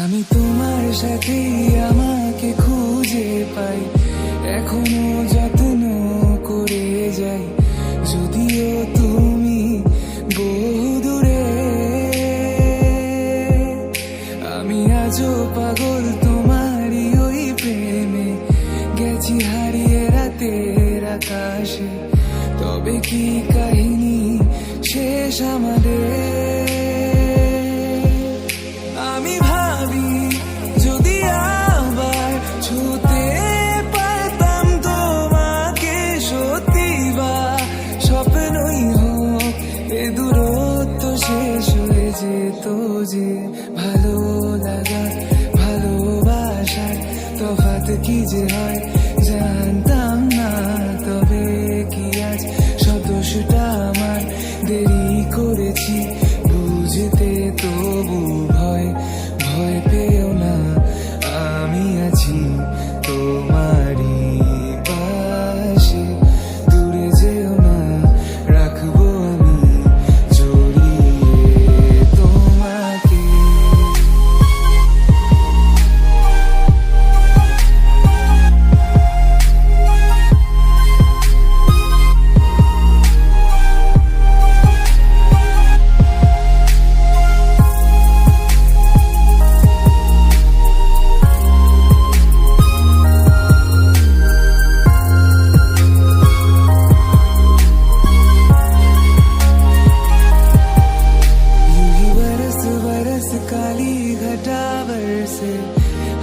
আমি তোমার সাথে আমাকে খুঁজে পাই, এখনো যত্ন করে যাই, যদিও তুমি বহুদূরে। আমি আজও পাগল তোমারই ওই প্রেমে, গেছি হারিয়ে রাতের আকাশে। তবে কি কাহিনী শেষ আমাদের? আমি ভাবি যদি আবার ছুতে পারতাম তোমাকে, সত্যি বা স্বপ্নই হোক এ দূরত্ব শেষ হয়ে যেত যে। ভালো লাগা ভালোবাসার তফাৎ কি যে হয় জানতাম না, তবে কি আজ সব দোষটা আমার? দেরি করেছি বুঝতে, তবু ভয় ভয় পেও না, আমি আছি তোমারই পাশে। দূরে যেও না, রাখবো আমি জড়িয়ে তোমাকে। काली घटावर से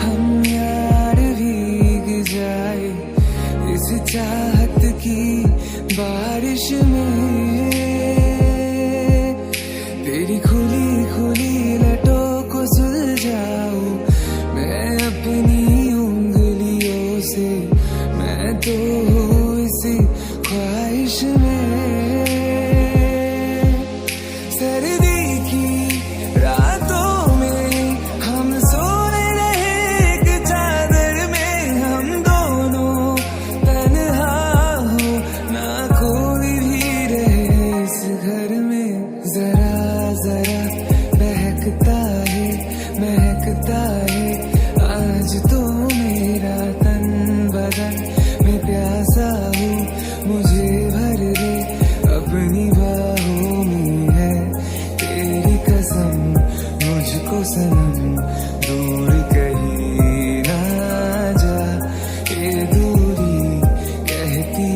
हम यार भीग जाए इस चाहत की बारिश में। तेरी खुली खुली लटों को सुलझाऊं मैं अपनी उंगलियों से, मैं तो हूँ इसी ख्वाहिश में। सर्दी की रातों में हम सोए रहे एक चादर में, हम दोनों तन्हा हो ना कोई भी रहे इस घर में। जरा जरा बहकता है महकता है आज तो मेरा तन बदन, मैं प्यासा हूँ मुझे भर दे अपनी बाहों में है तेरी कसम। मुझको सनम दूर कहीं ना जा, ये दूरी कहती